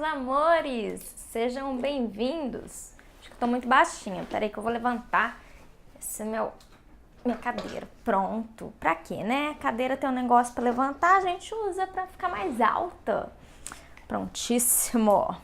amores! Sejam bem-vindos. Acho que eu tô muito baixinha. Peraí que eu vou levantar minha cadeira. Pronto. Pra quê, né? Cadeira tem um negócio pra levantar, a gente usa pra ficar mais alta. Prontíssimo.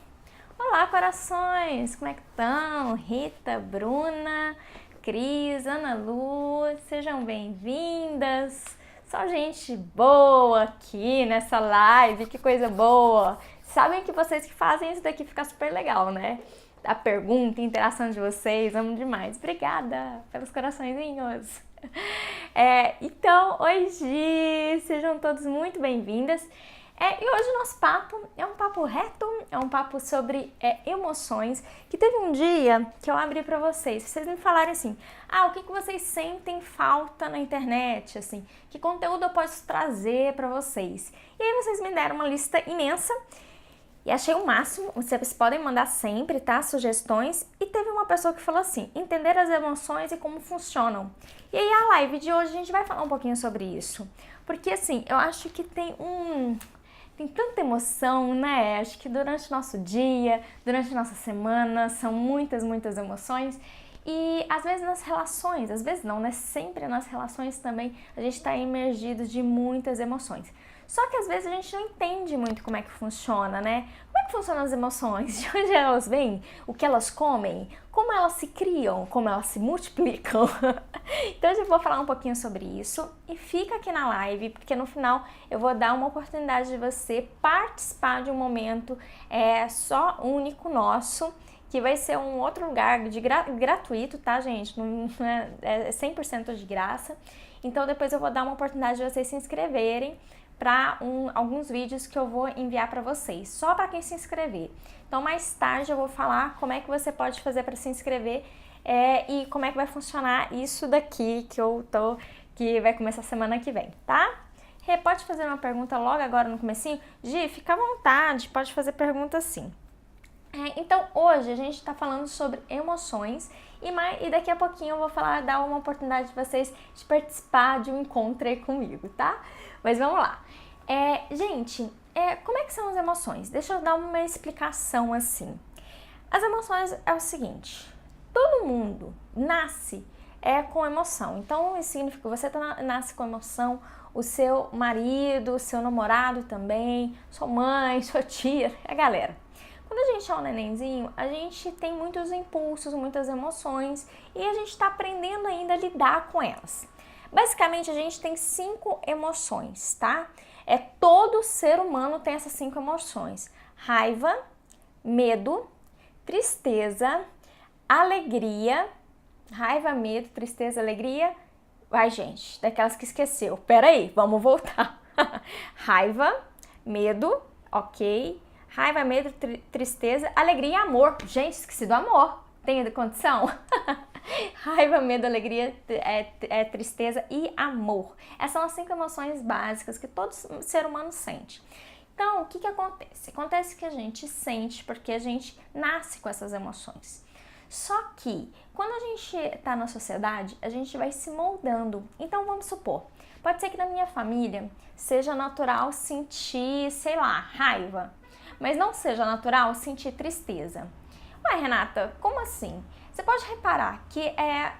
Olá, corações! Como é que estão? Rita, Bruna, Cris, Ana Lu, sejam bem-vindas. Só gente boa aqui nessa live, que coisa boa. Sabem que vocês que fazem isso daqui fica super legal, né? A pergunta, a interação de vocês, amo demais. Obrigada pelos coraçõezinhos. Então, hoje, sejam todos muito bem-vindas. E hoje o nosso papo é um papo reto, é um papo sobre emoções, que teve um dia que eu abri pra vocês me falarem assim, o que vocês sentem falta na internet, assim, que conteúdo eu posso trazer pra vocês. E aí vocês me deram uma lista imensa e achei o máximo, vocês podem mandar sempre, tá, sugestões. E teve uma pessoa que falou assim, entender as emoções e como funcionam. E aí a live de hoje a gente vai falar um pouquinho sobre isso, porque assim, eu acho que tem tanta emoção, né? Acho que durante o nosso dia, durante a nossa semana, são muitas emoções. E às vezes nas relações, às vezes não, né? Sempre nas relações também a gente está imergido de muitas emoções. Só que às vezes a gente não entende muito como é que funciona, né? Como é que funcionam as emoções? De onde elas vêm? O que elas comem? Como elas se criam? Como elas se multiplicam? Então eu vou falar um pouquinho sobre isso e fica aqui na live, porque no final eu vou dar uma oportunidade de você participar de um momento só único nosso, que vai ser um outro lugar gratuito, tá, gente? Não é 100% de graça. Então depois eu vou dar uma oportunidade de vocês se inscreverem para alguns vídeos que eu vou enviar para vocês, só para quem se inscrever. Então mais tarde eu vou falar como é que você pode fazer para se inscrever e como é que vai funcionar isso daqui que vai começar semana que vem, tá? Rê, pode fazer uma pergunta logo agora no comecinho? Gi, fica à vontade, pode fazer pergunta sim. Então hoje a gente está falando sobre emoções e daqui a pouquinho eu vou dar uma oportunidade de vocês de participar de um encontro aí comigo, tá? Mas vamos lá. Gente, como é que são as emoções? Deixa eu dar uma explicação assim. As emoções é o seguinte, todo mundo nasce com emoção. Então isso significa que você nasce com emoção, o seu marido, o seu namorado também, sua mãe, sua tia, a galera. Quando a gente é um nenenzinho, a gente tem muitos impulsos, muitas emoções e a gente está aprendendo ainda a lidar com elas. Basicamente, a gente tem 5 emoções, tá? Todo ser humano tem essas 5 emoções. Raiva, medo, tristeza, alegria. Raiva, medo, tristeza, alegria. Ai, gente, daquelas que esqueceu. Peraí, vamos voltar. Raiva, medo, ok. Raiva, medo, tristeza, alegria e amor. Gente, esqueci do amor. Tem condição? Raiva, medo, alegria, tristeza e amor. Essas são as 5 emoções básicas que todo ser humano sente. Então, o que acontece? Acontece que a gente sente porque a gente nasce com essas emoções. Só que, quando a gente está na sociedade, a gente vai se moldando. Então, vamos supor, pode ser que na minha família seja natural sentir, sei lá, raiva, mas não seja natural sentir tristeza. Ué, Renata, como assim? Você pode reparar que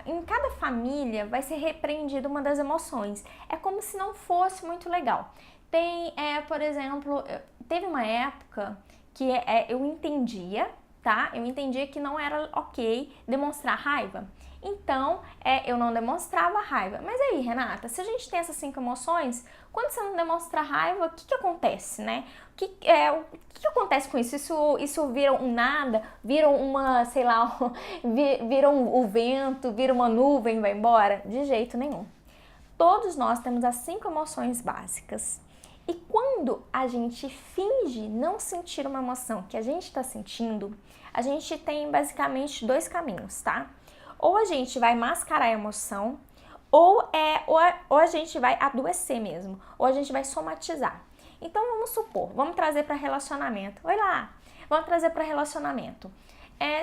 em cada família vai ser repreendida uma das emoções. É como se não fosse muito legal. Tem, por exemplo, teve uma época que eu entendia, tá? Eu entendia que não era ok demonstrar raiva. Então, eu não demonstrava raiva. Mas aí, Renata, se a gente tem essas 5 emoções, quando você não demonstra raiva, o que acontece, né? O que acontece com isso? Isso vira um nada? Vira uma, sei lá, vira o vento, vira uma nuvem e vai embora? De jeito nenhum. Todos nós temos as 5 emoções básicas. E quando a gente finge não sentir uma emoção que a gente está sentindo, a gente tem basicamente 2 caminhos, tá? Ou a gente vai mascarar a emoção, ou a gente vai adoecer mesmo, ou a gente vai somatizar. Então vamos supor, vamos trazer para relacionamento. Oi lá, vamos trazer para relacionamento.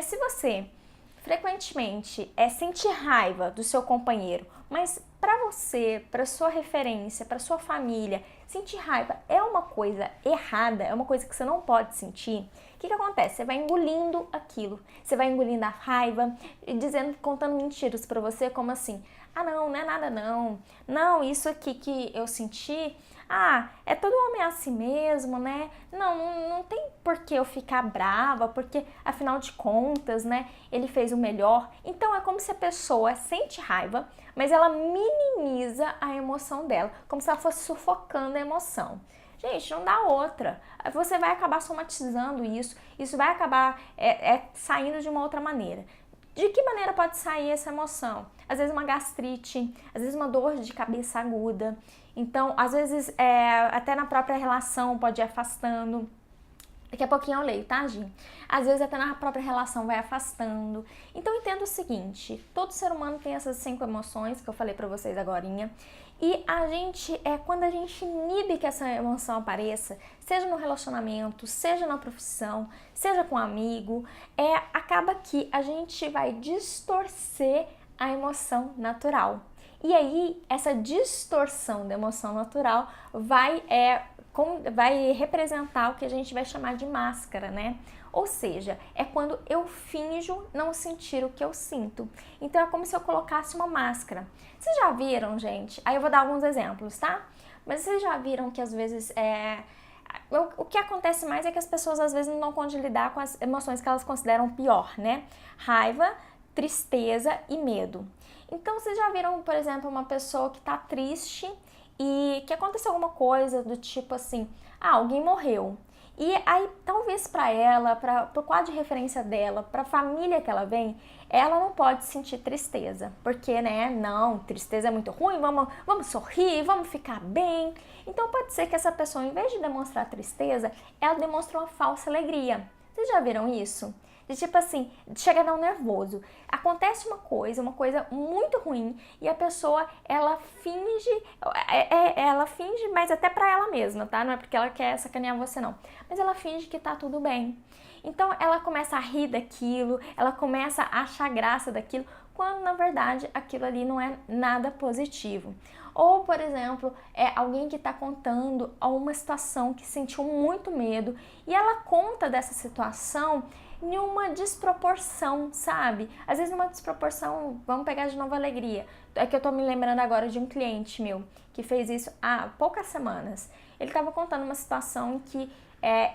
Se você frequentemente sentir raiva do seu companheiro, mas para você, para sua referência, para sua família, sentir raiva é uma coisa errada, é uma coisa que você não pode sentir. O que acontece? Você vai engolindo aquilo, você vai engolindo a raiva e contando mentiras para você, como assim: ah, não é nada não, não, isso aqui que eu senti, é todo homem assim mesmo, né? Não tem por que eu ficar brava, porque afinal de contas, né, ele fez o melhor. Então é como se a pessoa sente raiva, mas ela minimiza a emoção dela, como se ela fosse sufocando a emoção. Gente, não dá outra. Você vai acabar somatizando isso vai acabar saindo de uma outra maneira. De que maneira pode sair essa emoção? Às vezes uma gastrite, às vezes uma dor de cabeça aguda. Então, às vezes, até na própria relação pode ir afastando. Daqui a pouquinho eu leio, tá, Gi? Às vezes até na própria relação vai afastando. Então, entenda o seguinte: todo ser humano tem essas 5 emoções que eu falei pra vocês agorinha. E a gente, quando a gente inibe que essa emoção apareça, seja no relacionamento, seja na profissão, seja com um amigo, acaba que a gente vai distorcer a emoção natural. E aí, essa distorção da emoção natural vai representar o que a gente vai chamar de máscara, né? Ou seja, é quando eu finjo não sentir o que eu sinto. Então é como se eu colocasse uma máscara. Vocês já viram, gente? Aí eu vou dar alguns exemplos, tá? Mas vocês já viram que às vezes o que acontece mais é que as pessoas às vezes não dão conta de lidar com as emoções que elas consideram pior, né? Raiva, tristeza e medo. Então vocês já viram, por exemplo, uma pessoa que tá triste e que aconteceu alguma coisa do tipo assim: alguém morreu. E aí, talvez para ela, para o quadro de referência dela, para a família que ela vem, ela não pode sentir tristeza. Porque, né, não, tristeza é muito ruim, vamos sorrir, vamos ficar bem. Então pode ser que essa pessoa, em vez de demonstrar tristeza, ela demonstra uma falsa alegria. Vocês já viram isso? De tipo assim, chega a dar um nervoso. Acontece uma coisa muito ruim, e a pessoa, ela finge, mas até pra ela mesma, tá? Não é porque ela quer sacanear você, não. Mas ela finge que tá tudo bem. Então ela começa a rir daquilo, ela começa a achar graça daquilo, quando na verdade aquilo ali não é nada positivo. Ou, por exemplo, alguém que está contando uma situação que sentiu muito medo e ela conta dessa situação em uma desproporção, sabe? Às vezes numa desproporção, vamos pegar de novo a alegria. É que eu tô me lembrando agora de um cliente meu que fez isso há poucas semanas. Ele estava contando uma situação em que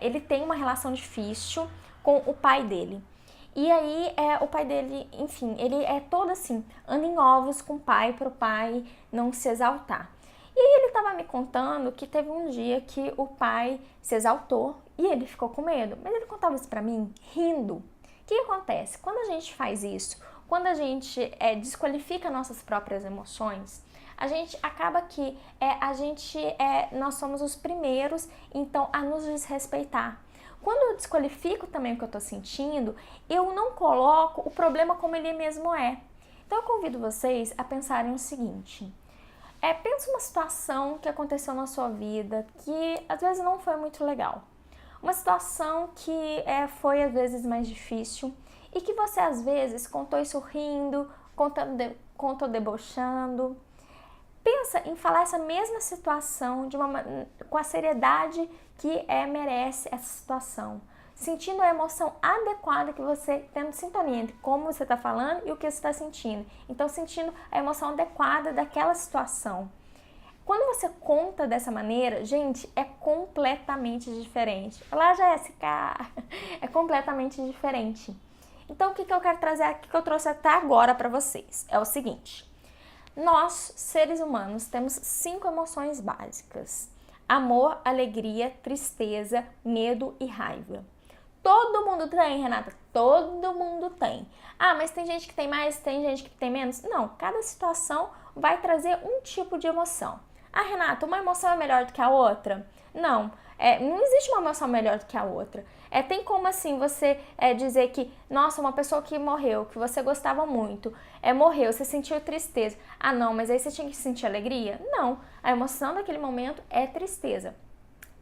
ele tem uma relação difícil com o pai dele. E aí, o pai dele, enfim, ele é todo assim, anda em ovos com o pai, pro pai não se exaltar. E aí ele tava me contando que teve um dia que o pai se exaltou e ele ficou com medo. Mas ele contava isso pra mim rindo. O que acontece? Quando a gente faz isso, quando a gente desqualifica nossas próprias emoções, a gente acaba que nós somos os primeiros, então, a nos desrespeitar. Quando eu desqualifico também o que eu tô sentindo, eu não coloco o problema como ele mesmo é. Então eu convido vocês a pensarem o seguinte: pensa uma situação que aconteceu na sua vida que às vezes não foi muito legal. Uma situação que foi às vezes mais difícil e que você às vezes contou isso rindo, contou debochando. Pensa em falar essa mesma situação com a seriedade que merece essa situação, sentindo a emoção adequada que você tendo sintonia entre como você está falando e o que você está sentindo. Então, sentindo a emoção adequada daquela situação. Quando você conta dessa maneira, gente, é completamente diferente. Olá, Jéssica! É completamente diferente. Então, o que eu quero trazer aqui, que eu trouxe até agora para vocês, é o seguinte: nós, seres humanos, temos 5 emoções básicas: amor, alegria, tristeza, medo e raiva. Todo mundo tem, Renata? Todo mundo tem. Mas tem gente que tem mais, tem gente que tem menos? Não, cada situação vai trazer um tipo de emoção. Renata, uma emoção é melhor do que a outra? Não, não existe uma emoção melhor do que a outra. Tem como assim você dizer que, nossa, uma pessoa que morreu, que você gostava muito, morreu, você sentiu tristeza. Não, mas aí você tinha que sentir alegria? Não, a emoção daquele momento é tristeza.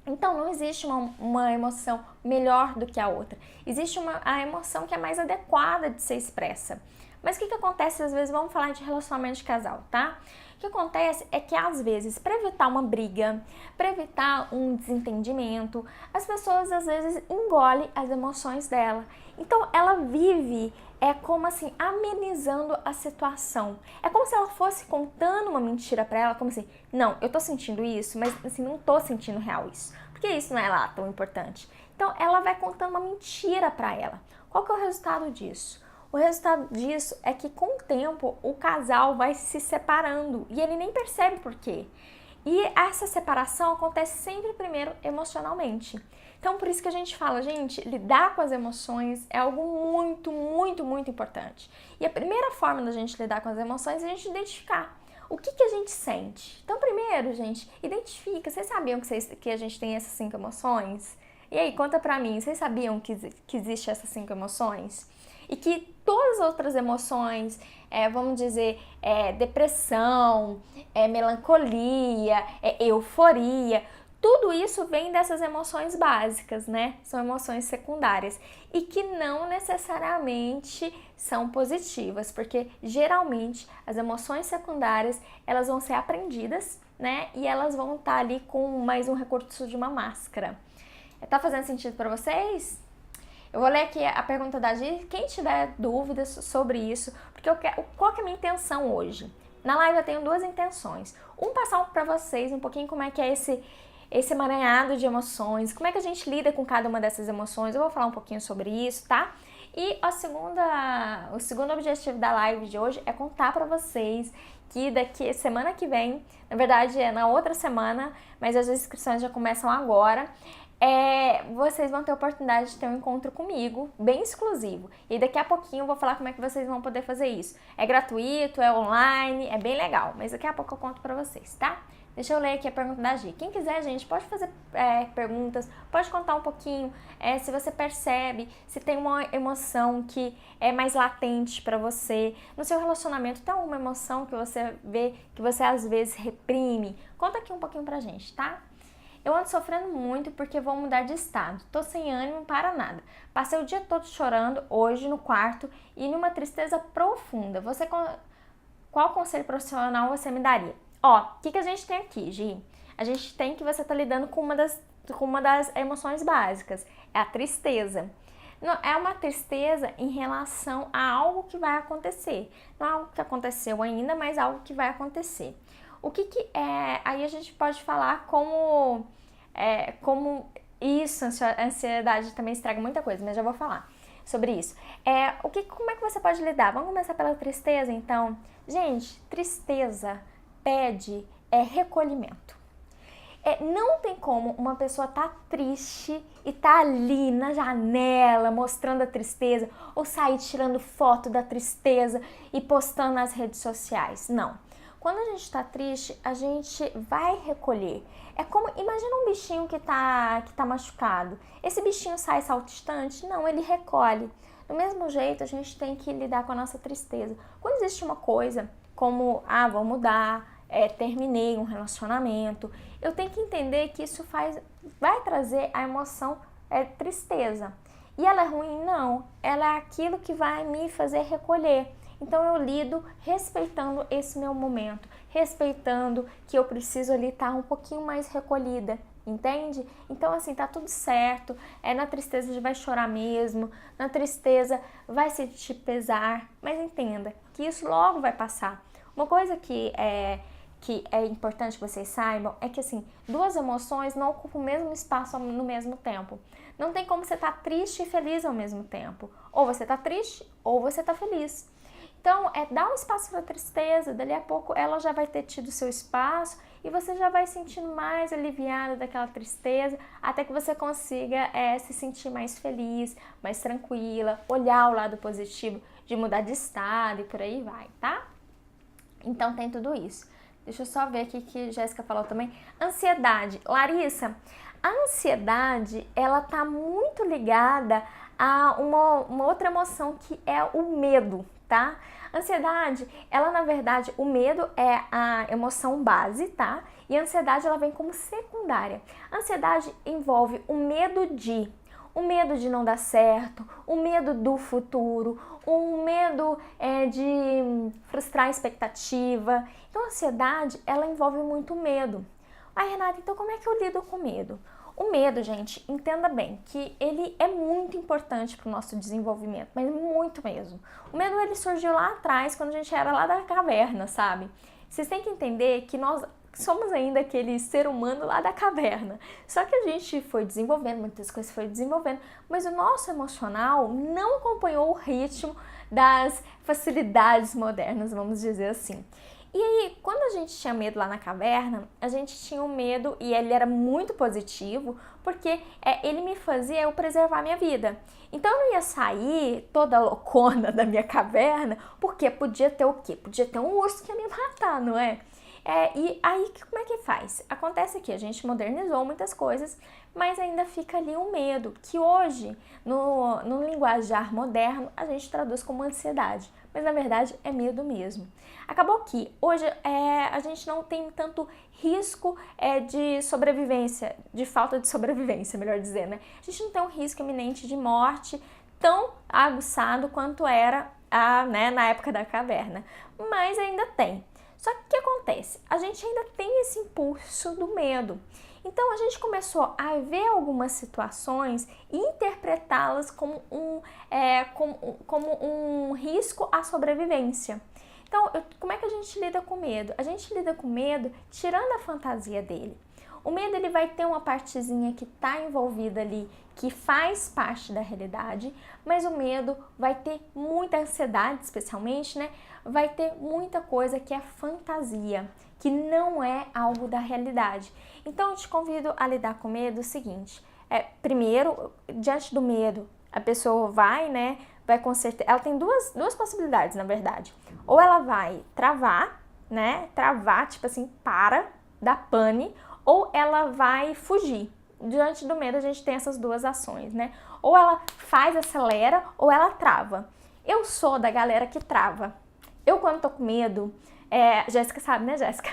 Então, não existe uma emoção melhor do que a outra. Existe a emoção que é mais adequada de ser expressa. Mas o que acontece, às vezes, vamos falar de relacionamento de casal, tá? O que acontece é que, às vezes, para evitar uma briga, para evitar um desentendimento, as pessoas, às vezes, engolem as emoções dela. Então, ela vive, como assim, amenizando a situação. É como se ela fosse contando uma mentira para ela, como assim, não, eu tô sentindo isso, mas assim, não tô sentindo real isso. Porque isso não é lá tão importante. Então, ela vai contando uma mentira para ela. Qual que é o resultado disso? O resultado disso é que com o tempo o casal vai se separando e ele nem percebe por quê. E essa separação acontece sempre primeiro emocionalmente. Então por isso que a gente fala, gente, lidar com as emoções é algo muito, muito, muito importante. E a primeira forma da gente lidar com as emoções é a gente identificar o que a gente sente. Então primeiro, gente, identifica. Vocês sabiam que a gente tem essas 5 emoções? E aí, conta pra mim, vocês sabiam que existe essas 5 emoções? E que todas as outras emoções, vamos dizer, depressão, melancolia, euforia, tudo isso vem dessas emoções básicas, né? São emoções secundárias e que não necessariamente são positivas, porque geralmente as emoções secundárias, elas vão ser aprendidas, né? E elas vão estar ali com mais um recurso de uma máscara. Tá fazendo sentido para vocês? Eu vou ler aqui a pergunta da Gi. Quem tiver dúvidas sobre isso, porque qual que é a minha intenção hoje? Na live eu tenho 2 intenções. Passar para vocês um pouquinho como é que é esse emaranhado de emoções, como é que a gente lida com cada uma dessas emoções. Eu vou falar um pouquinho sobre isso, tá? E o segundo objetivo da live de hoje é contar para vocês que daqui semana que vem, na verdade é na outra semana, mas as inscrições já começam agora. Vocês vão ter a oportunidade de ter um encontro comigo, bem exclusivo. E daqui a pouquinho eu vou falar como é que vocês vão poder fazer isso. É gratuito, é online, é bem legal, mas daqui a pouco eu conto pra vocês, tá? Deixa eu ler aqui a pergunta da Gi. Quem quiser, gente, pode fazer perguntas, pode contar um pouquinho se você percebe, se tem uma emoção que é mais latente pra você. No seu relacionamento, tem alguma emoção que você vê, que você às vezes reprime? Conta aqui um pouquinho pra gente, tá? Eu ando sofrendo muito porque vou mudar de estado. Tô sem ânimo para nada. Passei o dia todo chorando hoje no quarto e numa tristeza profunda. Qual conselho profissional você me daria? O que a gente tem aqui, Gi? A gente tem que você tá lidando com uma das emoções básicas. É a tristeza. Não, é uma tristeza em relação a algo que vai acontecer. Não é algo que aconteceu ainda, mas algo que vai acontecer. O que é? Aí a gente pode falar como isso, a ansiedade também estraga muita coisa, mas já vou falar sobre isso. Como é que você pode lidar? Vamos começar pela tristeza, então. Gente, tristeza pede recolhimento. Não tem como uma pessoa tá triste e tá ali na janela mostrando a tristeza ou sair tirando foto da tristeza e postando nas redes sociais. Não. Quando a gente tá triste, a gente vai recolher. É como, imagina um bichinho que tá machucado. Esse bichinho sai saltitante? Não, ele recolhe. Do mesmo jeito, a gente tem que lidar com a nossa tristeza. Quando existe uma coisa como, vou mudar, terminei um relacionamento, eu tenho que entender que isso vai trazer a emoção tristeza. E ela é ruim? Não. Ela é aquilo que vai me fazer recolher. Então eu lido respeitando esse meu momento, respeitando que eu preciso ali estar um pouquinho mais recolhida, entende? Então assim, tá tudo certo, na tristeza a gente vai chorar mesmo, na tristeza vai sentir pesar, mas entenda que isso logo vai passar. Uma coisa que é importante que vocês saibam é que assim, 2 emoções não ocupam o mesmo espaço no mesmo tempo. Não tem como você estar triste e feliz ao mesmo tempo. Ou você tá triste ou você tá feliz. Então, dá um espaço para a tristeza, dali a pouco ela já vai ter tido seu espaço e você já vai sentindo mais aliviada daquela tristeza, até que você consiga se sentir mais feliz, mais tranquila, olhar o lado positivo de mudar de estado e por aí vai, tá? Então, tem tudo isso. Deixa eu só ver aqui que Jéssica falou também. Ansiedade. Larissa, a ansiedade, ela tá muito ligada a uma outra emoção que é o medo, tá? Ansiedade, ela na verdade, o medo é a emoção base, tá? E a ansiedade ela vem como secundária. A ansiedade envolve o medo de não dar certo, o medo do futuro, o medo de frustrar a expectativa. Então a ansiedade, ela envolve muito medo. Ai, Renata, então como é que eu lido com medo? O medo, gente, entenda bem que ele é muito importante para o nosso desenvolvimento, mas muito mesmo. O medo ele surgiu lá atrás, quando a gente era lá da caverna, sabe? Vocês têm que entender que nós somos ainda aquele ser humano lá da caverna. Só que a gente foi desenvolvendo, muitas coisas foi desenvolvendo, mas o nosso emocional não acompanhou o ritmo das facilidades modernas, vamos dizer assim. E aí, quando a gente tinha medo lá na caverna, a gente tinha um medo e ele era muito positivo, porque ele me fazia eu preservar a minha vida. Então eu não ia sair toda loucona da minha caverna, porque podia ter o quê? Podia ter um urso que ia me matar, não é? E aí, como é que faz? Acontece que a gente modernizou muitas coisas, mas ainda fica ali um medo, que hoje, no linguajar moderno, a gente traduz como ansiedade, mas na verdade é medo mesmo. Acabou que hoje a gente não tem tanto risco de sobrevivência, de falta de sobrevivência, melhor dizer, né? A gente não tem um risco iminente de morte tão aguçado quanto era na época da caverna, mas ainda tem. Só que o que acontece? A gente ainda tem esse impulso do medo. Então a gente começou a ver algumas situações e interpretá-las como um risco à sobrevivência. Então, como é que a gente lida com medo? A gente lida com medo tirando a fantasia dele. O medo ele vai ter uma partezinha que está envolvida ali, que faz parte da realidade, mas o medo vai ter muita ansiedade, especialmente, né? Vai ter muita coisa que é fantasia, que não é algo da realidade. Então, eu te convido a lidar com medo o seguinte, primeiro, diante do medo, a pessoa vai, né? Vai com certeza, ela tem duas possibilidades, na verdade. Ou ela vai travar, né? Travar, tipo assim, dá pane, ou ela vai fugir. Diante do medo, a gente tem essas duas ações, né? Ou ela acelera, ou ela trava. Eu sou da galera que trava. Eu, quando tô com medo, Jéssica sabe, né, Jéssica?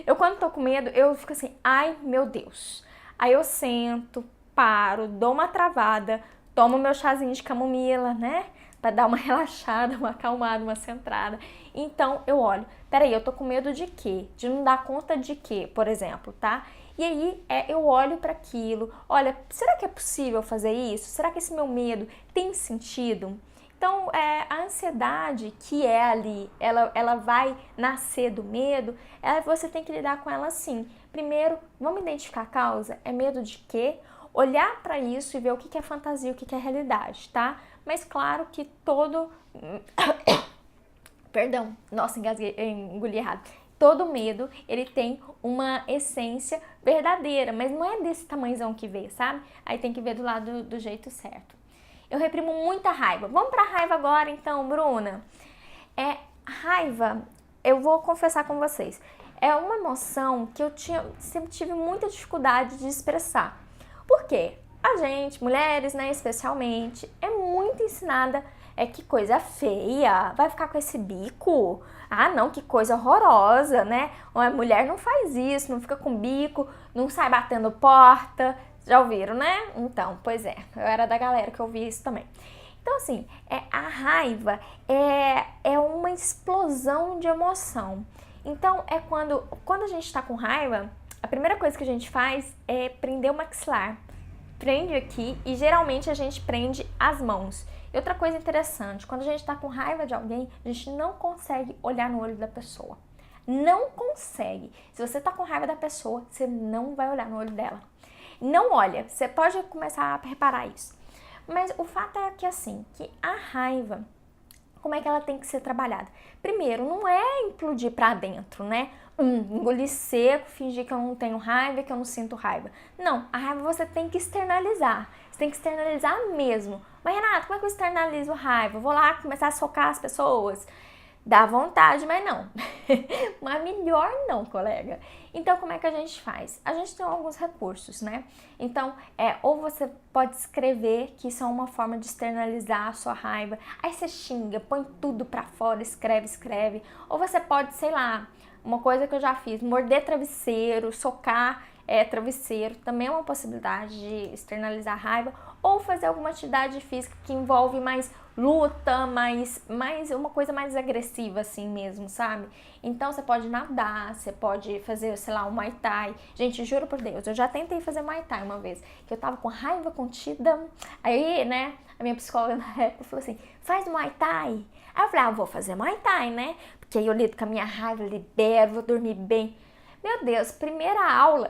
Eu, quando tô com medo, eu fico assim, ai, meu Deus. Aí eu sento, paro, dou uma travada, tomo meu chazinho de camomila, né? Pra dar uma relaxada, uma acalmada, uma centrada. Então, eu olho, peraí, eu tô com medo de quê? De não dar conta de quê, por exemplo, tá? E aí, eu olho para aquilo, olha, será que é possível fazer isso? Será que esse meu medo tem sentido? Então, a ansiedade que é ali, ela vai nascer do medo, você tem que lidar com ela assim. Primeiro, vamos identificar a causa, é medo de quê? Olhar para isso e ver o que é fantasia, o que é realidade, tá? Mas claro que Perdão, nossa, engasguei, engoli errado. Todo medo, ele tem uma essência verdadeira, mas não é desse tamanhozão que vê, sabe? Aí tem que ver do lado do jeito certo. Eu reprimo muita raiva. Vamos pra raiva agora então, Bruna? Raiva, eu vou confessar com vocês, é uma emoção que eu sempre tive muita dificuldade de expressar. Por quê? A gente, mulheres, né, especialmente, é muito ensinada que coisa feia, vai ficar com esse bico? Ah, não, que coisa horrorosa, né? Uma mulher não faz isso, não fica com bico, não sai batendo porta. Já ouviram, né? Então, pois eu era da galera que ouvia isso também. Então, assim, a raiva é uma explosão de emoção. Então, quando a gente tá com raiva, a primeira coisa que a gente faz é prender o maxilar. Prende aqui e geralmente a gente prende as mãos. E outra coisa interessante, quando a gente tá com raiva de alguém, a gente não consegue olhar no olho da pessoa. Não consegue. Se você tá com raiva da pessoa, você não vai olhar no olho dela. Não olha, você pode começar a reparar isso. Mas o fato é que assim, que a raiva, como é que ela tem que ser trabalhada? Primeiro, não é implodir pra dentro, né? Engolir seco, fingir que eu não tenho raiva, que eu não sinto raiva. Não, a raiva você tem que externalizar. Você tem que externalizar mesmo. Mas Renata, como é que eu externalizo raiva? Eu vou lá começar a socar as pessoas? Dá vontade, mas não. Mas melhor não, colega. Então, como é que a gente faz? A gente tem alguns recursos, né? Então, ou você pode escrever, que isso é uma forma de externalizar a sua raiva. Aí você xinga, põe tudo pra fora, escreve. Ou você pode, sei lá, uma coisa que eu já fiz, morder travesseiro, socar travesseiro, também é uma possibilidade de externalizar a raiva. Ou fazer alguma atividade física que envolve mais luta, mais uma coisa mais agressiva assim mesmo, sabe? Então você pode nadar, você pode fazer, sei lá, um Muay Thai. Gente, juro por Deus, eu já tentei fazer Muay Thai uma vez, que eu tava com raiva contida. Aí, né, a minha psicóloga na época falou assim, faz Muay Thai. Aí eu falei, vou fazer Muay Thai, né? Porque aí eu lido com a minha raiva, libero, vou dormir bem. Meu Deus, primeira aula,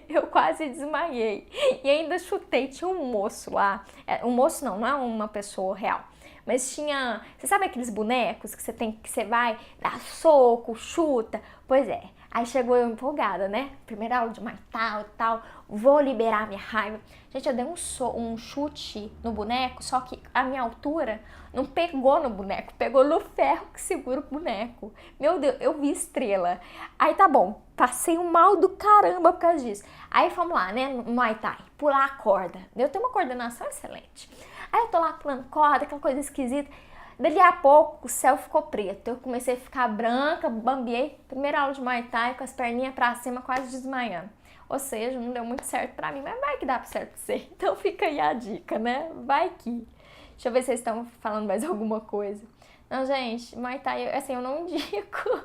eu quase desmaiei. E ainda chutei, tinha um moço lá. Um moço não é uma pessoa real. Mas tinha, você sabe aqueles bonecos que você vai dar soco, chuta? Pois é. Aí chegou eu empolgada, né? Primeira aula de Muay Thai e tal, vou liberar minha raiva. Gente, eu dei um chute no boneco, só que a minha altura não pegou no boneco, pegou no ferro que segura o boneco. Meu Deus, eu vi estrela. Aí tá bom, passei um mal do caramba por causa disso. Aí vamos lá, né, no Muay Thai, pular a corda. Eu tenho uma coordenação excelente. Aí eu tô lá pulando corda, aquela coisa esquisita. Dali a pouco o céu ficou preto, eu comecei a ficar branca, bambiei. Primeira aula de Muay Thai com as perninhas pra cima, quase desmaiando. Ou seja, não deu muito certo pra mim, mas vai que dá certo pra você. Então fica aí a dica, né? Vai que. Deixa eu ver se vocês estão falando mais alguma coisa. Não, gente, Muay Thai, assim, eu não indico.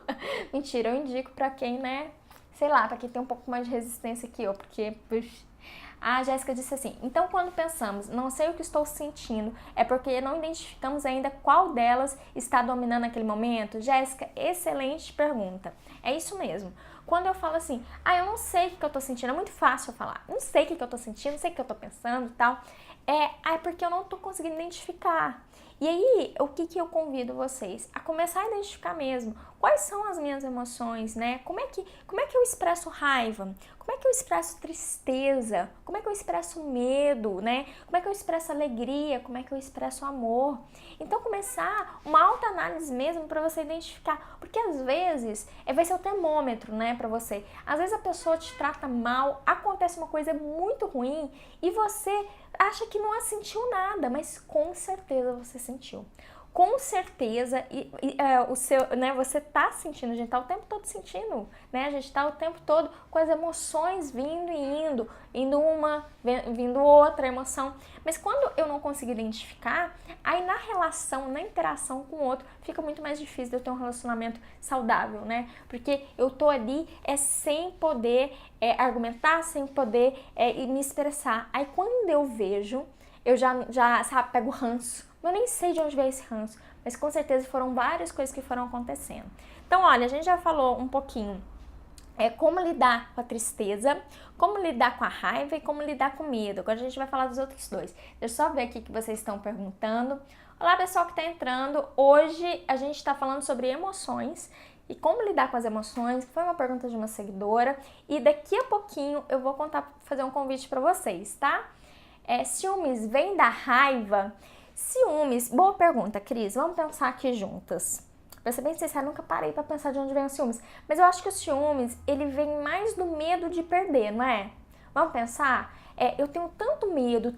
Mentira, eu indico pra quem, né? Sei lá, pra quem tem um pouco mais de resistência que eu, porque... Puxa. A Jéssica disse assim, então quando pensamos, não sei o que estou sentindo, é porque não identificamos ainda qual delas está dominando naquele momento? Jéssica, excelente pergunta. É isso mesmo. Quando eu falo assim, eu não sei o que eu estou sentindo, é muito fácil eu falar, não sei o que eu estou sentindo, não sei o que eu estou pensando e tal, é porque eu não estou conseguindo identificar. E aí, o que eu convido vocês? A começar a identificar mesmo quais são as minhas emoções, né? Como é que eu expresso raiva? Como é que eu expresso tristeza? Como é que eu expresso medo, né? Como é que eu expresso alegria? Como é que eu expresso amor? Então, começar uma autoanálise mesmo para você identificar. Porque às vezes vai ser o termômetro, né, para você. Às vezes a pessoa te trata mal, acontece uma coisa muito ruim e você acha que não sentiu nada, mas com certeza você sentiu. Com certeza, o seu, né, você tá sentindo, a gente tá o tempo todo sentindo, né? A gente tá o tempo todo com as emoções vindo e indo uma, vindo outra emoção. Mas quando eu não consigo identificar, aí na relação, na interação com o outro, fica muito mais difícil de eu ter um relacionamento saudável, né? Porque eu tô ali sem poder argumentar, sem poder me expressar. Aí quando eu vejo, eu já sabe, pego ranço. Eu nem sei de onde veio esse ranço, mas com certeza foram várias coisas que foram acontecendo. Então, olha, a gente já falou um pouquinho como lidar com a tristeza, como lidar com a raiva e como lidar com o medo. Agora a gente vai falar dos outros dois. Deixa eu só ver aqui que vocês estão perguntando. Olá, pessoal que está entrando. Hoje a gente está falando sobre emoções e como lidar com as emoções. Foi uma pergunta de uma seguidora e daqui a pouquinho eu vou fazer um convite para vocês, tá? Ciúmes vem da raiva? Ciúmes, boa pergunta, Cris, vamos pensar aqui juntas. Pra ser bem sincera, nunca parei pra pensar de onde vem o ciúmes, mas eu acho que o ciúmes, ele vem mais do medo de perder, não é? Vamos pensar? Eu tenho tanto medo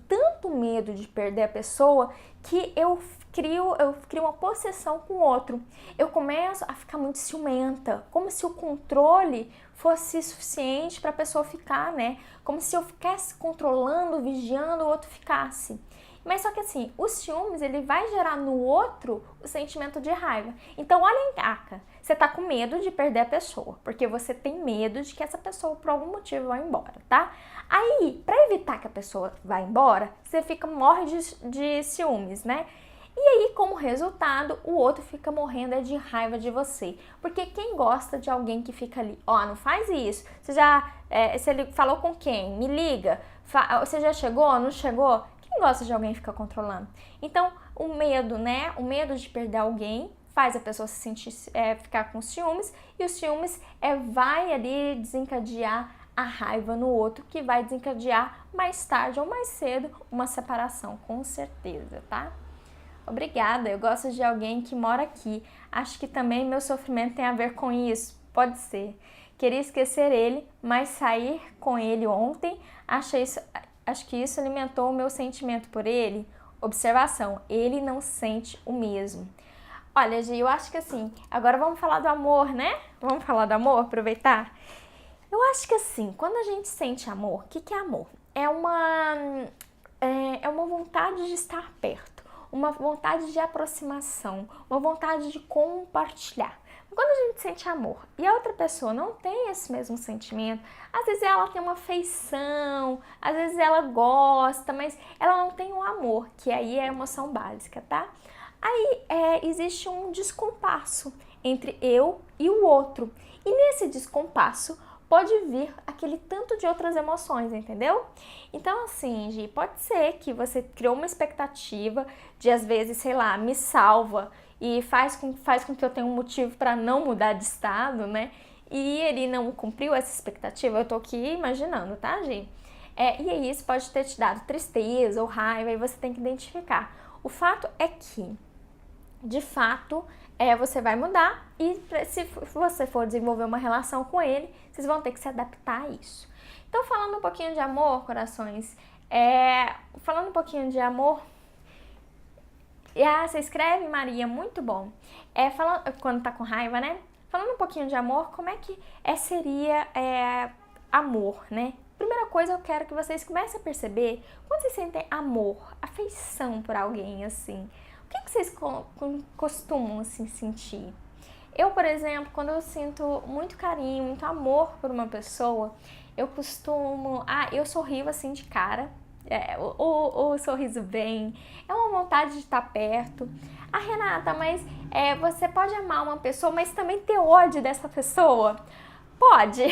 de perder a pessoa, que eu crio uma possessão com o outro. Eu começo a ficar muito ciumenta, como se o controle fosse suficiente para a pessoa ficar, né? Como se eu ficasse controlando, vigiando, o outro ficasse. Mas só que assim, o ciúmes, ele vai gerar no outro o sentimento de raiva. Então, olha em caca, você tá com medo de perder a pessoa, porque você tem medo de que essa pessoa, por algum motivo, vá embora, tá? Aí, pra evitar que a pessoa vá embora, você morre de ciúmes, né? E aí, como resultado, o outro fica morrendo de raiva de você. Porque quem gosta de alguém que fica ali, não faz isso, você se ele falou com quem? Me liga, você já chegou, não chegou? Quem gosta de alguém ficar controlando? Então, o medo, né? O medo de perder alguém faz a pessoa se sentir, ficar com ciúmes, e o ciúmes vai ali desencadear a raiva no outro, que vai desencadear mais tarde ou mais cedo uma separação, com certeza, tá? Obrigada, eu gosto de alguém que mora aqui. Acho que também meu sofrimento tem a ver com isso. Pode ser. Queria esquecer ele, mas sair com ele ontem, acho que isso alimentou o meu sentimento por ele. Observação, ele não sente o mesmo. Olha, Gi, eu acho que assim, agora vamos falar do amor, né? Vamos falar do amor, aproveitar? Eu acho que assim, quando a gente sente amor, o que é amor? É uma vontade de estar perto, uma vontade de aproximação, uma vontade de compartilhar. Quando a gente sente amor e a outra pessoa não tem esse mesmo sentimento, às vezes ela tem uma afeição, às vezes ela gosta, mas ela não tem o amor, que aí é a emoção básica, tá? Aí existe um descompasso entre eu e o outro. E nesse descompasso pode vir aquele tanto de outras emoções, entendeu? Então, assim, Gi, pode ser que você criou uma expectativa de, às vezes, sei lá, me salva e faz com que eu tenha um motivo para não mudar de estado, né? E ele não cumpriu essa expectativa, eu tô aqui imaginando, tá, Gi? E aí isso pode ter te dado tristeza ou raiva e você tem que identificar. O fato é que, de fato, você vai mudar e se você for desenvolver uma relação com ele, vocês vão ter que se adaptar a isso. Então, falando um pouquinho de amor, corações, falando um pouquinho de amor, você escreve, Maria, muito bom. Quando tá com raiva, né? Falando um pouquinho de amor, como é que seria amor, né? Primeira coisa, eu quero que vocês comecem a perceber quando vocês sentem amor, afeição por alguém, assim. O que vocês costumam, assim, sentir? Eu, por exemplo, quando eu sinto muito carinho, muito amor por uma pessoa, eu costumo... eu sorrio, assim, de cara. O sorriso vem, é uma vontade de estar perto. Renata, mas você pode amar uma pessoa, mas também ter ódio dessa pessoa? Pode,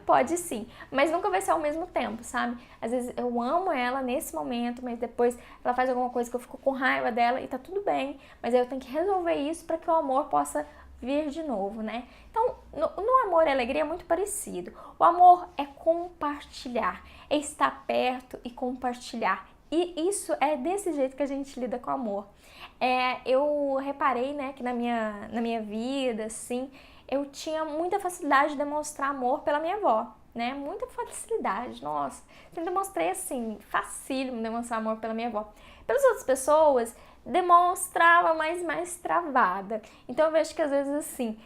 pode sim, mas nunca vai ser ao mesmo tempo, sabe? Às vezes eu amo ela nesse momento, mas depois ela faz alguma coisa que eu fico com raiva dela e tá tudo bem, mas aí eu tenho que resolver isso para que o amor possa vir de novo, né? Então, no amor e alegria é muito parecido. O amor é compartilhar, é estar perto e compartilhar. E isso é desse jeito que a gente lida com o amor. Eu reparei, né, que na minha vida, assim, eu tinha muita facilidade de demonstrar amor pela minha avó, né? Muita facilidade, nossa. Eu demonstrei assim, facílimo demonstrar amor pela minha avó. Pelas outras pessoas, demonstrava, mas mais travada. Então eu vejo que às vezes assim,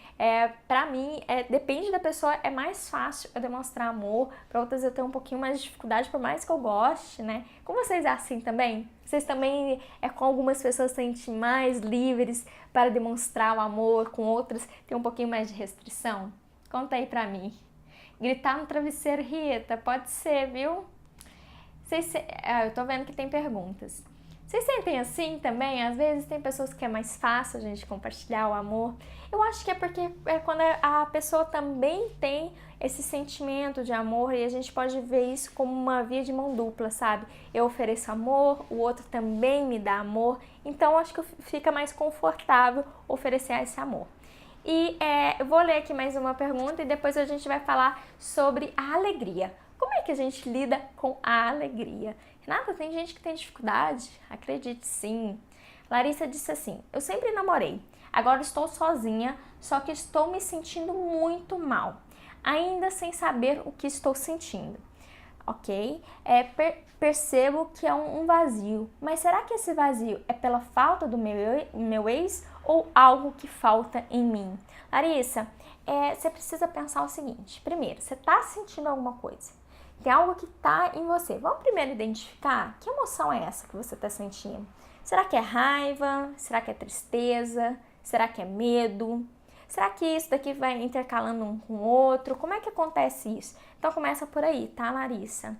pra mim, depende da pessoa, é mais fácil eu demonstrar amor, pra outras eu tenho um pouquinho mais de dificuldade, por mais que eu goste, né? Com vocês é assim também? Vocês também, com algumas pessoas, se sentem mais livres para demonstrar o amor, com outras tem um pouquinho mais de restrição? Conta aí pra mim. Gritar no travesseiro, Rita, pode ser, viu? Eu tô vendo que tem perguntas. Vocês sentem assim também? Às vezes tem pessoas que é mais fácil a gente compartilhar o amor. Eu acho que é porque quando a pessoa também tem esse sentimento de amor e a gente pode ver isso como uma via de mão dupla, sabe? Eu ofereço amor, o outro também me dá amor, então acho que fica mais confortável oferecer esse amor. E eu vou ler aqui mais uma pergunta e depois a gente vai falar sobre a alegria. Como é que a gente lida com a alegria? Renata, tem gente que tem dificuldade? Acredite, sim. Larissa disse assim, eu sempre namorei, agora estou sozinha, só que estou me sentindo muito mal, ainda sem saber o que estou sentindo. Ok? Percebo que é um vazio, mas será que esse vazio é pela falta do meu ex ou algo que falta em mim? Larissa, você precisa pensar o seguinte, primeiro, você está sentindo alguma coisa? Tem algo que está em você. Vamos primeiro identificar que emoção é essa que você está sentindo. Será que é raiva? Será que é tristeza? Será que é medo? Será que isso daqui vai intercalando um com o outro? Como é que acontece isso? Então começa por aí, tá, Larissa?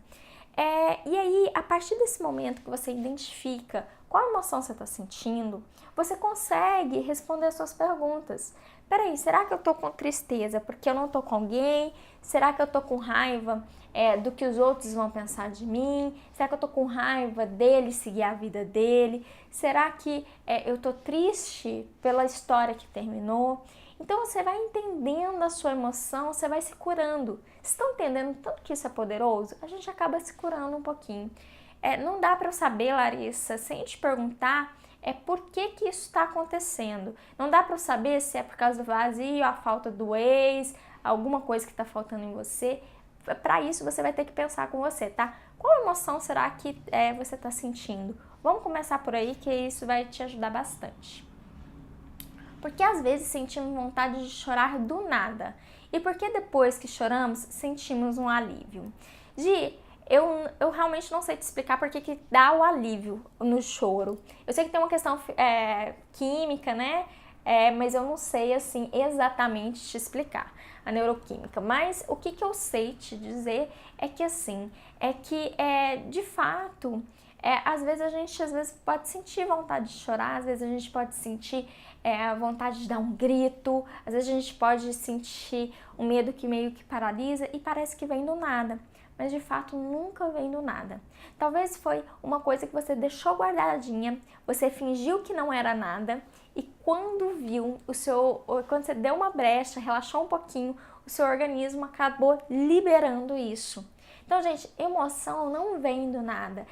E aí, a partir desse momento que você identifica qual emoção você está sentindo, você consegue responder as suas perguntas. Peraí, será que eu tô com tristeza porque eu não tô com alguém? Será que eu tô com raiva do que os outros vão pensar de mim? Será que eu tô com raiva dele seguir a vida dele? Será que eu tô triste pela história que terminou? Então você vai entendendo a sua emoção, você vai se curando. Vocês estão entendendo tanto que isso é poderoso? A gente acaba se curando um pouquinho. Não dá para eu saber, Larissa, sem te perguntar, é por que isso está acontecendo. Não dá para saber se é por causa do vazio, a falta do ex, alguma coisa que está faltando em você. Para isso, você vai ter que pensar com você, tá? Qual emoção será que você está sentindo? Vamos começar por aí, que isso vai te ajudar bastante. Porque às vezes sentimos vontade de chorar do nada. E porque depois que choramos, sentimos um alívio. Eu realmente não sei te explicar porque que dá o alívio no choro. Eu sei que tem uma questão química, né? Mas eu não sei, assim, exatamente te explicar a neuroquímica. Mas o que eu sei te dizer é que, assim, de fato, às vezes a gente pode sentir vontade de chorar, às vezes a gente pode sentir a vontade de dar um grito, às vezes a gente pode sentir um medo que meio que paralisa e parece que vem do nada. Mas de fato nunca vem do nada. Talvez foi uma coisa que você deixou guardadinha, você fingiu que não era nada e quando quando você deu uma brecha, relaxou um pouquinho, o seu organismo acabou liberando isso. Então, gente, emoção não vem do nada.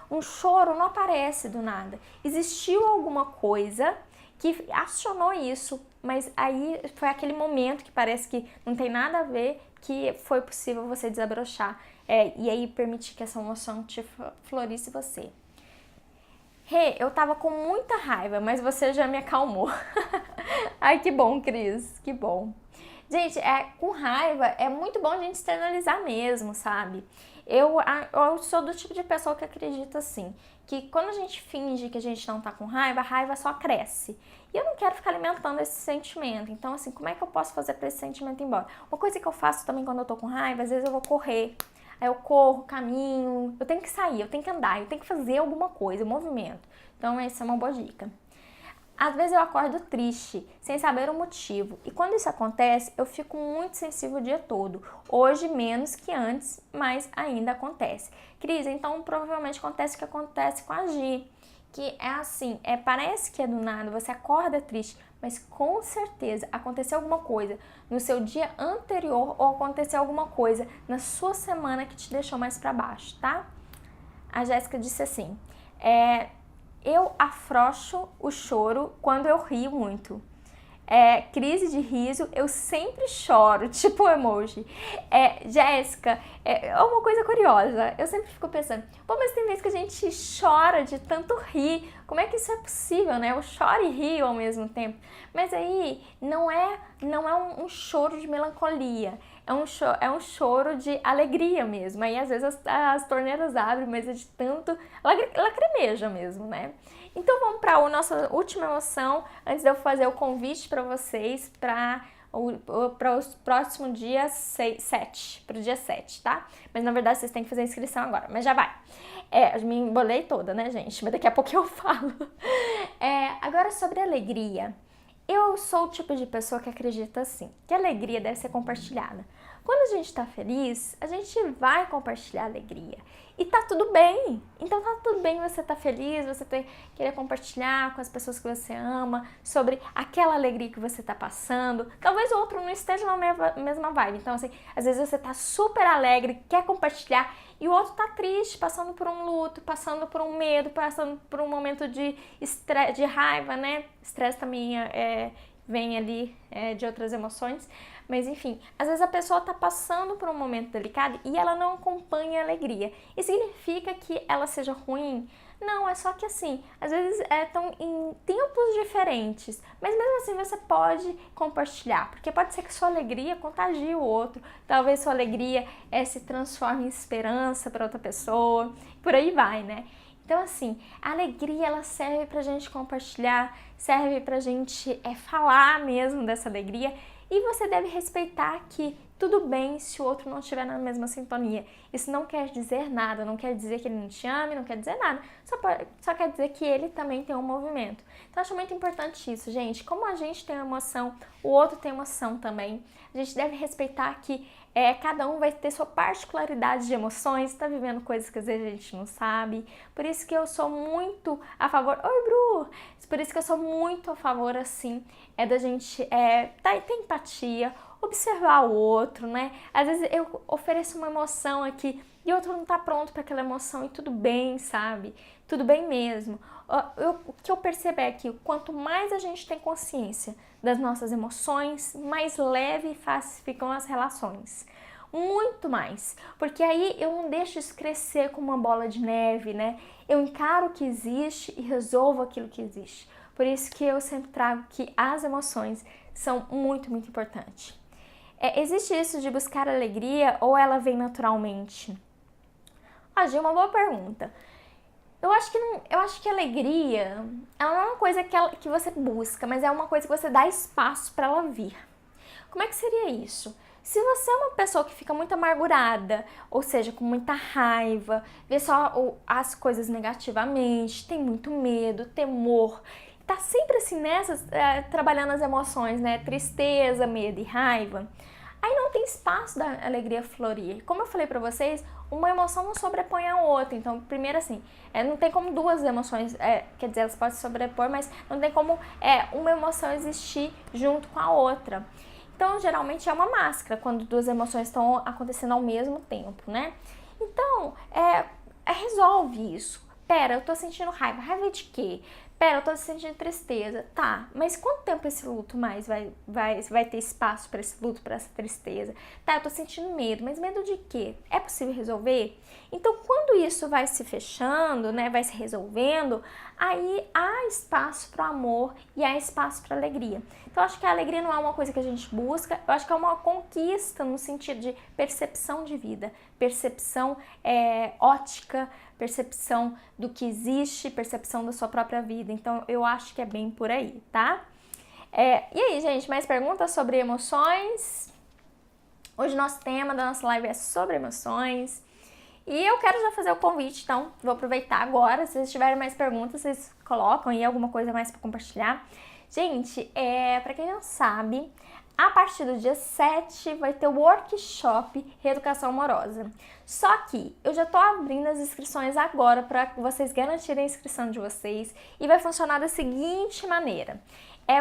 Um choro não aparece do nada. Existiu alguma coisa que acionou isso, mas aí foi aquele momento que parece que não tem nada a ver, que foi possível você desabrochar e aí permitir que essa emoção te florisse você. Eu tava com muita raiva, mas você já me acalmou. Ai, que bom, Cris, que bom. Gente, com raiva é muito bom a gente externalizar mesmo, sabe? Eu sou do tipo de pessoa que acredita assim, que quando a gente finge que a gente não tá com raiva, a raiva só cresce. E eu não quero ficar alimentando esse sentimento. Então, assim, como é que eu posso fazer pra esse sentimento ir embora? Uma coisa que eu faço também quando eu tô com raiva, às vezes eu vou correr. Aí eu corro, caminho, eu tenho que sair, eu tenho que andar, eu tenho que fazer alguma coisa, movimento. Então, essa é uma boa dica. Às vezes eu acordo triste, sem saber o motivo. E quando isso acontece, eu fico muito sensível o dia todo. Hoje menos que antes, mas ainda acontece. Cris, então provavelmente acontece o que acontece com a Gi. Que é assim, parece que é do nada, você acorda triste, mas com certeza aconteceu alguma coisa no seu dia anterior ou aconteceu alguma coisa na sua semana que te deixou mais pra baixo, tá? A Jéssica disse assim, eu afrouxo o choro quando eu rio muito. Crise de riso, eu sempre choro, tipo um emoji. Jéssica, é uma coisa curiosa, eu sempre fico pensando, mas tem vezes que a gente chora de tanto rir, como é que isso é possível, né? Eu choro e rio ao mesmo tempo. Mas aí não é um choro de melancolia, é um choro de alegria mesmo. Aí às vezes as torneiras abrem, mas é de tanto lacrimeja mesmo, né? Então vamos para a nossa última emoção, antes de eu fazer o convite para vocês para o próximo dia 7, para o dia 7, tá? Mas na verdade vocês têm que fazer a inscrição agora, mas já vai. Eu me embolei toda, né, gente? Mas daqui a pouco eu falo. Agora sobre alegria. Eu sou o tipo de pessoa que acredita assim, que a alegria deve ser compartilhada. Quando a gente tá feliz, a gente vai compartilhar a alegria. E tá tudo bem. Então tá tudo bem você tá feliz, você querer compartilhar com as pessoas que você ama sobre aquela alegria que você tá passando. Talvez o outro não esteja na mesma vibe. Então, assim, às vezes você tá super alegre, quer compartilhar, e o outro tá triste, passando por um luto, passando por um medo, passando por um momento de estresse, de raiva, né? Estresse também vem ali de outras emoções. Mas enfim, às vezes a pessoa tá passando por um momento delicado e ela não acompanha a alegria. E significa que ela seja ruim? Não, é só que assim, às vezes estão em tempos diferentes, mas mesmo assim você pode compartilhar, porque pode ser que sua alegria contagie o outro, talvez sua alegria se transforme em esperança para outra pessoa, por aí vai, né? Então assim, a alegria ela serve pra gente compartilhar, serve pra gente falar mesmo dessa alegria, e você deve respeitar que tudo bem se o outro não estiver na mesma sintonia. Isso não quer dizer nada, não quer dizer que ele não te ame, não quer dizer nada. Só quer dizer que ele também tem um movimento. Então, eu acho muito importante isso, gente. Como a gente tem emoção, o outro tem emoção também. A gente deve respeitar que cada um vai ter sua particularidade de emoções, está vivendo coisas que às vezes a gente não sabe. Por isso que eu sou muito a favor... Oi, Bru! Por isso que eu sou muito a favor, assim, da gente ter empatia, observar o outro, né? Às vezes eu ofereço uma emoção aqui e o outro não tá pronto para aquela emoção e tudo bem, sabe? Tudo bem mesmo. O que eu percebo é que quanto mais a gente tem consciência das nossas emoções, mais leve e fácil ficam as relações. Muito mais, porque aí eu não deixo isso crescer como uma bola de neve, né? Eu encaro o que existe e resolvo aquilo que existe. Por isso que eu sempre trago que as emoções são muito, muito importantes. Existe isso de buscar alegria ou ela vem naturalmente? Gi, uma boa pergunta. Eu acho que a alegria, ela não é uma coisa que você busca, mas é uma coisa que você dá espaço para ela vir. Como é que seria isso? Se você é uma pessoa que fica muito amargurada, ou seja, com muita raiva, vê só as coisas negativamente, tem muito medo, temor, tá sempre assim trabalhando as emoções, né? Tristeza, medo e raiva. Aí não tem espaço da alegria florir. Como eu falei pra vocês, uma emoção não sobrepõe a outra. Então, primeiro assim, não tem como duas emoções, quer dizer, elas podem se sobrepor, mas não tem como uma emoção existir junto com a outra. Então, geralmente é uma máscara quando duas emoções estão acontecendo ao mesmo tempo, né? Então, resolve isso. Pera, eu tô sentindo raiva. Raiva de quê? Pera, eu tô sentindo tristeza. Tá, mas quanto tempo esse luto mais vai ter espaço para esse luto, para essa tristeza? Tá, eu tô sentindo medo, mas medo de quê? É possível resolver? Então, quando isso vai se fechando, né, vai se resolvendo, aí há espaço para amor e há espaço para alegria. Então, eu acho que a alegria não é uma coisa que a gente busca, eu acho que é uma conquista no sentido de percepção de vida, percepção ótica, percepção do que existe, percepção da sua própria vida. Então, eu acho que é bem por aí, tá? E aí, gente, mais perguntas sobre emoções? Hoje o nosso tema da nossa live é sobre emoções. E eu quero já fazer o convite, então vou aproveitar agora. Se vocês tiverem mais perguntas, vocês colocam aí alguma coisa mais para compartilhar. Gente, para quem não sabe, a partir do dia 7 vai ter o workshop Reeducação Amorosa. Só que eu já tô abrindo as inscrições agora para vocês garantirem a inscrição de vocês e vai funcionar da seguinte maneira.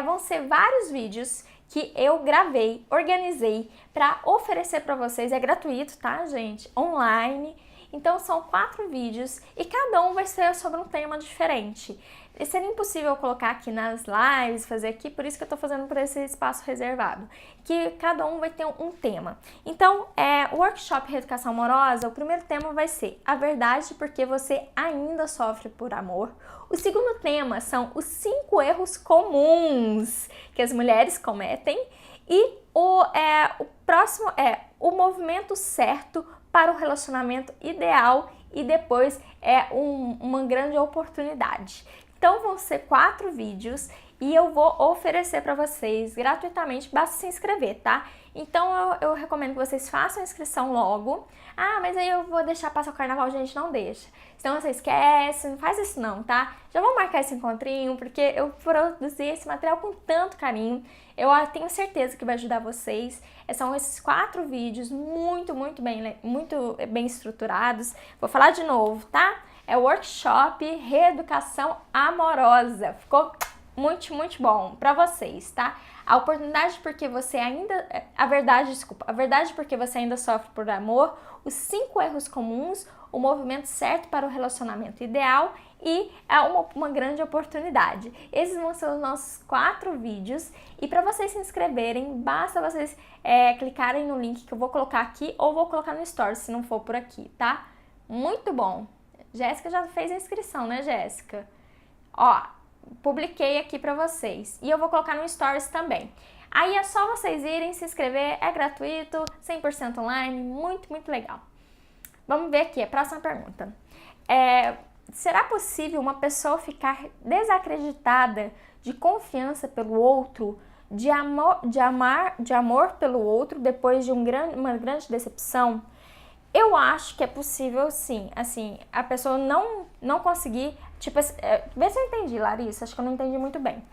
Vão ser vários vídeos que eu gravei, organizei para oferecer para vocês. É gratuito, tá, gente? Online. Então são 4 vídeos e cada um vai ser sobre um tema diferente. E seria impossível colocar aqui nas lives, fazer aqui, por isso que eu tô fazendo por esse espaço reservado. Que cada um vai ter um tema. Então, o workshop Reeducação Amorosa, o primeiro tema vai ser a verdade porque você ainda sofre por amor. O segundo tema são os 5 erros comuns que as mulheres cometem. E o próximo é o movimento certo para o relacionamento ideal e depois uma grande oportunidade. Então vão ser 4 vídeos e eu vou oferecer para vocês gratuitamente, basta se inscrever, tá? Então eu recomendo que vocês façam a inscrição logo. Ah, mas aí eu vou deixar passar o carnaval, gente, não deixa. Senão você esquece, não faz isso não, tá? Já vou marcar esse encontrinho, porque eu produzi esse material com tanto carinho. Eu tenho certeza que vai ajudar vocês. São esses 4 vídeos muito bem estruturados. Vou falar de novo, tá? É o workshop Reeducação Amorosa. Ficou muito bom pra vocês, tá? A oportunidade porque você ainda... A verdade porque você ainda sofre por amor, os 5 erros comuns, o movimento certo para o relacionamento ideal e uma grande oportunidade. Esses vão ser os nossos 4 vídeos e para vocês se inscreverem, basta vocês clicarem no link que eu vou colocar aqui ou vou colocar no Stories se não for por aqui, tá? Muito bom! Jéssica já fez a inscrição, né, Jéssica? Ó, publiquei aqui pra vocês. E eu vou colocar no Stories também. Aí é só vocês irem se inscrever, é gratuito, 100% online, muito legal. Vamos ver aqui, a próxima pergunta. Será possível uma pessoa ficar desacreditada de confiança pelo outro, de amor pelo outro depois de uma grande decepção? Eu acho que é possível sim, assim, a pessoa não conseguir, tipo, vê se eu entendi, Larissa, acho que eu não entendi muito bem.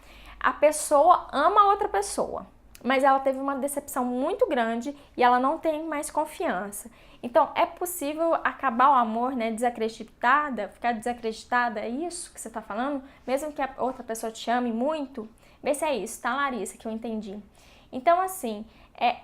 A pessoa ama outra pessoa, mas ela teve uma decepção muito grande e ela não tem mais confiança. Então, é possível acabar o amor, né, ficar desacreditada, é isso que você tá falando? Mesmo que a outra pessoa te ame muito? Vê se é isso, tá, Larissa, que eu entendi. Então, assim,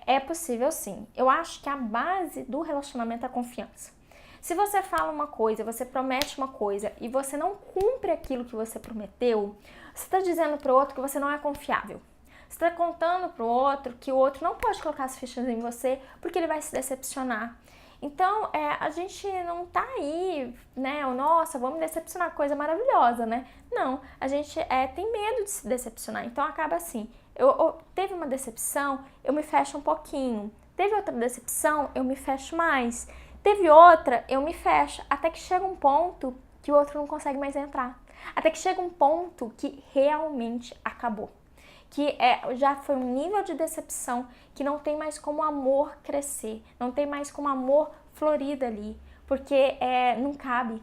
é possível sim. Eu acho que a base do relacionamento é a confiança. Se você fala uma coisa, você promete uma coisa e você não cumpre aquilo que você prometeu, você está dizendo para o outro que você não é confiável. Você está contando para o outro que o outro não pode colocar as fichas em você porque ele vai se decepcionar. Então, a gente não tá aí, né? Nossa, vamos decepcionar, coisa maravilhosa, né? Não, a gente tem medo de se decepcionar. Então, acaba assim, teve uma decepção, eu me fecho um pouquinho. Teve outra decepção, eu me fecho mais. Teve outra, eu me fecho. Até que chega um ponto que o outro não consegue mais entrar. Até que chega um ponto que realmente acabou. Que já foi um nível de decepção que não tem mais como o amor crescer, não tem mais como o amor florir ali, porque não cabe.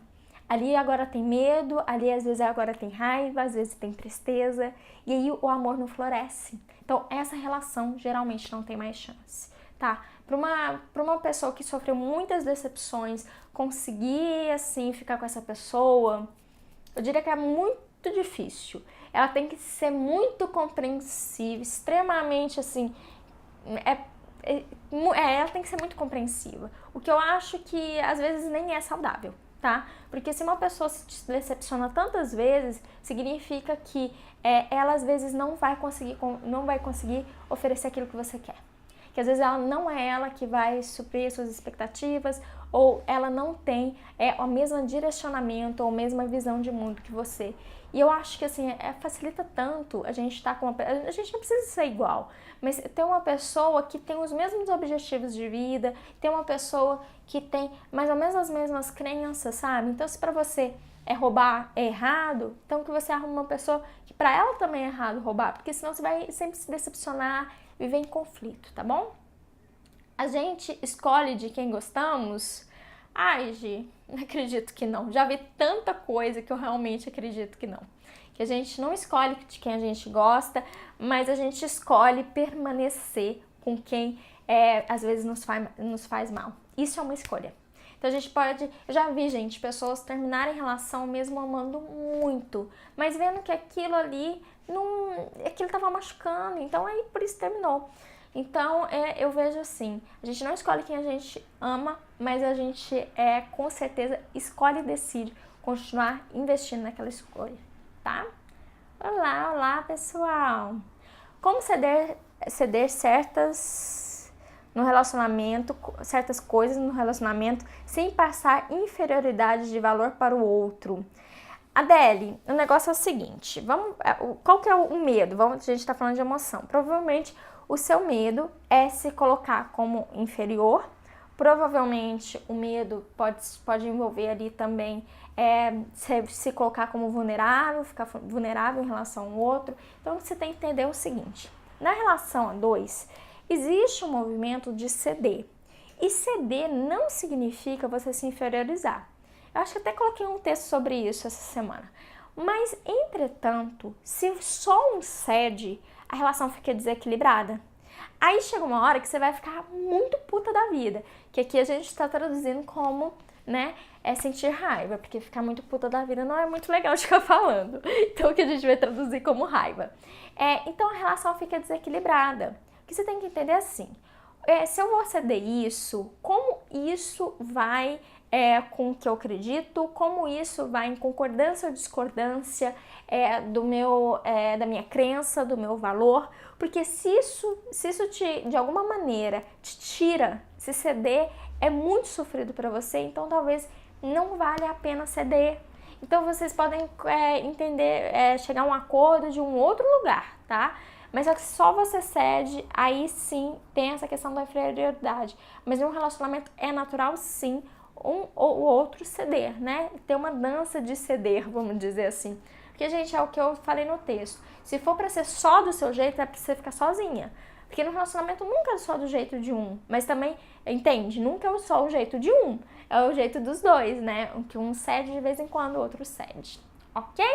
Ali agora tem medo, ali às vezes agora tem raiva, às vezes tem tristeza, e aí o amor não floresce. Então essa relação geralmente não tem mais chance, tá? Para uma pessoa que sofreu muitas decepções, conseguir assim ficar com essa pessoa, eu diria que é muito difícil. Ela tem que ser muito compreensiva, extremamente assim, ela tem que ser muito compreensiva. O que eu acho que às vezes nem é saudável, tá? Porque se uma pessoa se decepciona tantas vezes, significa que ela às vezes não vai conseguir oferecer aquilo que você quer. Que às vezes ela não é ela que vai suprir suas expectativas, ou ela não tem o mesmo direcionamento ou a mesma visão de mundo que você. E eu acho que assim, facilita tanto a gente estar com a gente não precisa ser igual, mas ter uma pessoa que tem os mesmos objetivos de vida, ter uma pessoa que tem mais ou menos as mesmas crenças, sabe? Então se pra você roubar é errado, então que você arruma uma pessoa que pra ela também é errado roubar, porque senão você vai sempre se decepcionar, viver em conflito, tá bom? A gente escolhe de quem gostamos? Ai, Gi, acredito que não. Já vi tanta coisa que eu realmente acredito que não. Que a gente não escolhe de quem a gente gosta, mas a gente escolhe permanecer com quem às vezes nos faz mal. Isso é uma escolha. Então a gente pode... Eu já vi, gente, pessoas terminarem relação mesmo amando muito, mas vendo que aquilo ali, aquilo tava machucando, então aí por isso terminou. Então, eu vejo assim, a gente não escolhe quem a gente ama, mas a gente, com certeza, escolhe e decide continuar investindo naquela escolha, tá? Olá, pessoal! Como ceder certas coisas no relacionamento sem passar inferioridade de valor para o outro? Adele, o negócio é o seguinte, qual que é o medo? A gente tá falando de emoção. Provavelmente o seu medo é se colocar como inferior. Provavelmente o medo pode envolver ali também se colocar como vulnerável, ficar vulnerável em relação ao outro. Então você tem que entender o seguinte, na relação a dois, existe um movimento de ceder. E ceder não significa você se inferiorizar. Eu acho que até coloquei um texto sobre isso essa semana. Mas, entretanto, se só um cede, a relação fica desequilibrada. Aí chega uma hora que você vai ficar muito puta da vida, que aqui a gente está traduzindo como, né, sentir raiva, porque ficar muito puta da vida não é muito legal de ficar falando. Então, o que a gente vai traduzir como raiva. Então, a relação fica desequilibrada. O que você tem que entender é assim, se eu vou ceder isso, como isso vai com o que eu acredito, como isso vai em concordância ou discordância da minha crença, do meu valor, porque se isso de alguma maneira te tira, se ceder é muito sofrido para você, então talvez não vale a pena ceder. Então vocês podem entender, chegar a um acordo de um outro lugar, tá? Mas é que só você cede, aí sim tem essa questão da inferioridade. Mas em um relacionamento é natural sim um ou o outro ceder, né? Ter uma dança de ceder, vamos dizer assim. Porque, gente, é o que eu falei no texto. Se for pra ser só do seu jeito, é pra você ficar sozinha. Porque no relacionamento nunca é só do jeito de um. Mas também, entende? Nunca é só o jeito de um. É o jeito dos dois, né? Que um cede de vez em quando, o outro cede. Ok?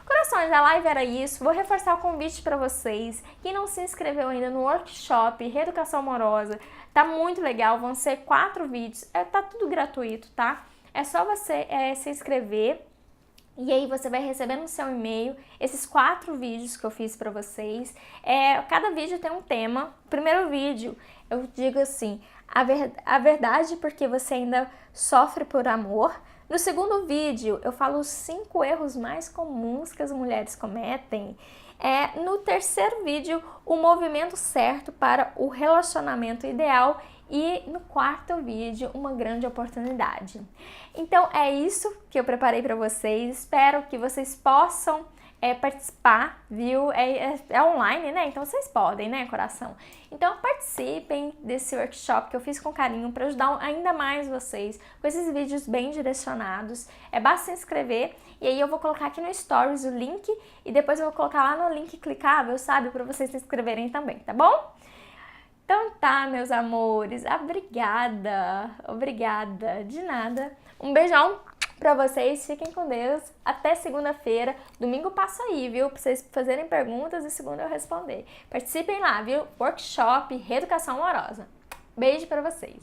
Corações, a live era isso. Vou reforçar o convite para vocês. Quem não se inscreveu ainda no workshop Reeducação Amorosa, tá muito legal. Vão ser 4 vídeos. Tá tudo gratuito, tá? É só você se inscrever E aí você vai receber no seu e-mail esses 4 vídeos que eu fiz pra vocês. Cada vídeo tem um tema. O primeiro vídeo eu digo assim, a verdade porque você ainda sofre por amor. No segundo vídeo eu falo os 5 erros mais comuns que as mulheres cometem. No terceiro vídeo, o movimento certo para o relacionamento ideal. E no quarto vídeo, uma grande oportunidade. Então é isso que eu preparei para vocês. Espero que vocês possam participar, viu? É online, né? Então vocês podem, né, coração? Então participem desse workshop que eu fiz com carinho para ajudar ainda mais vocês com esses vídeos bem direcionados. Basta se inscrever e aí eu vou colocar aqui no Stories o link e depois eu vou colocar lá no link clicável, sabe? Para vocês se inscreverem também, tá bom? Então tá, meus amores, obrigada, de nada. Um beijão pra vocês, fiquem com Deus, até segunda-feira, domingo passa aí, viu? Pra vocês fazerem perguntas e segunda eu responder. Participem lá, viu? Workshop Reeducação Amorosa. Beijo pra vocês.